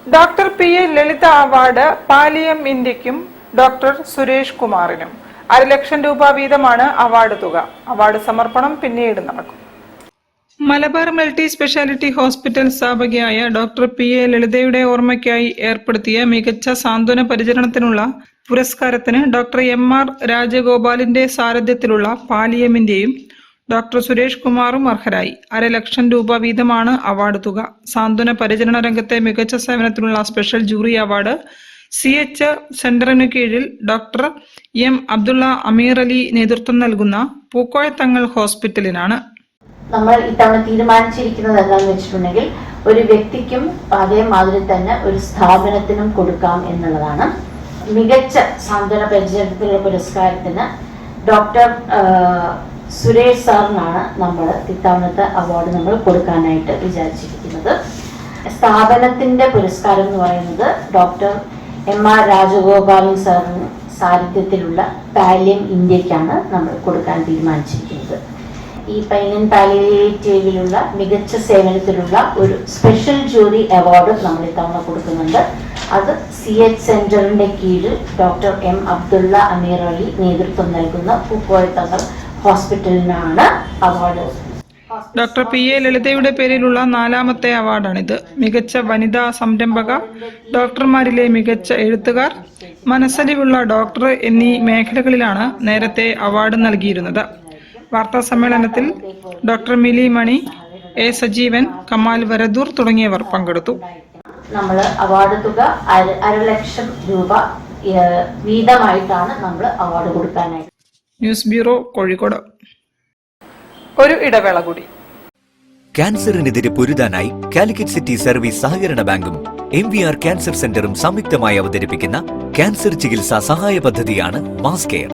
Doctor PA. Lalitha award Pallium ഇന്ത്യക്കും doctor Suresh കുമാറിനും 1,00,000 രൂപ വീതമാണ് അവാർഡ് തുക. അവാർഡ് സമർപ്പണം പിന്നീട് നടക്കും. മലബാർ മൾട്ടി സ്പെഷ്യാലിറ്റി ഹോസ്പിറ്റൽ സ്ഥാപകയായ ഡോക്ടർ പി.എ. ലളിതയുടെ ഓർമ്മയ്ക്കായി ഏർപ്പെടുത്തിയ മികച്ച സാന്ത്വന പരിചരണത്തിനുള്ള പുരസ്കാരത്തിന് ഡോക്ടർ എം.ആർ. രാജഗോപാലിന്റെ സാരഥ്യത്തിലുള്ള പാലിയമിന്റെയും ഡോക്ടർ സുരേഷ് കുമാറും അർഹരായി. 1,00,000 രൂപ വീതമാണ് അവാർഡ് തുക. സാന്ത്വന പരിചരണ രംഗത്തെ മികച്ച സേവനത്തിനുള്ള സ്പെഷ്യൽ ജൂറി അവാർഡ് CH സെന്ററിനു കീഴിൽ ഡോക്ടർ എം. അബ്ദുള്ള അമീർ അലി നേതൃത്വം നൽകുന്ന പൂക്കോയത്തങ്ങൾ ഹോസ്പിറ്റലിനാണ്. നമ്മൾ ഇത്തവണ തീരുമാനിച്ചിരിക്കുന്നത് എന്താണെന്ന് വെച്ചിട്ടുണ്ടെങ്കിൽ ഒരു വ്യക്തിക്കും അതേമാതിരി തന്നെ ഒരു സ്ഥാപനത്തിനും കൊടുക്കാം എന്നുള്ളതാണ്. മികച്ച സാന്ത്വന പരിചരണത്തിലുള്ള പുരസ്കാരത്തിന് ഡോക്ടർ സുരേഷ് സാറിനാണ് നമ്മൾ ഇത്തവണത്തെ അവാർഡ് നമ്മൾ കൊടുക്കാനായിട്ട് വിചാരിച്ചിരിക്കുന്നത്. സ്ഥാപനത്തിന്റെ പുരസ്കാരം എന്ന് പറയുന്നത് ഡോക്ടർ എം.ആർ. രാജഗോപാലൻ സാറിന് സാരഥ്യത്തിലുള്ള പാലിയം ഇന്ത്യക്കാണ് നമ്മൾ കൊടുക്കാൻ തീരുമാനിച്ചിരിക്കുന്നത്. ഈ പൈനൻ പാലിയേറ്റീവിലുള്ള മികച്ച സേവനത്തിലുള്ള ഒരു സ്പെഷ്യൽ ജൂറി അവാർഡ് നമ്മൾ ഇത്തവണ കൊടുക്കുന്നുണ്ട്. അത് CH സെന്ററിന്റെ കീഴിൽ ഡോക്ടർ എം. അബ്ദുള്ള അമീർ അലി നേതൃത്വം നൽകുന്ന പൂക്കോയത്തങ്ങൾ ഹോസ്പിറ്റലിനാണ് അവാർഡ്. ഡോക്ടർ പി.എ. ലളിതയുടെ പേരിലുള്ള 4ാമത്തെ അവാർഡാണിത്. മികച്ച വനിതാ സംരംഭക, ഡോക്ടർമാരിലെ മികച്ച എഴുത്തുകാർ, മനസ്സലിവുള്ള ഡോക്ടർ എന്നീ മേഖലകളിലാണ് നേരത്തെ അവാർഡ് നൽകിയിരുന്നത്. വാർത്താ സമ്മേളനത്തിൽ ഡോക്ടർ മിലി മണി, എ. സജീവൻ, കമാൽ വരദൂർ തുടങ്ങിയവർ പങ്കെടുത്തു. നമ്മൾ അവാർഡ് തുക 1,00,000 രൂപ വീതമായിട്ടാണ് നമ്മൾ അവാർഡ് കൊടുക്കാനായിട്ട്. News bureau, Kozhikode. ഒരു ഇടവേള കൂടി. ക്യാൻസറിനെതിരെ പൊരുതാനായി കാലിക്കറ്റ് സിറ്റി സർവീസ് സഹകരണ ബാങ്കും MVR ക്യാൻസർ സെന്ററും സംയുക്തമായി അവതരിപ്പിക്കുന്ന ക്യാൻസർ ചികിത്സാ സഹായ പദ്ധതിയാണ് മാസ് കെയർ.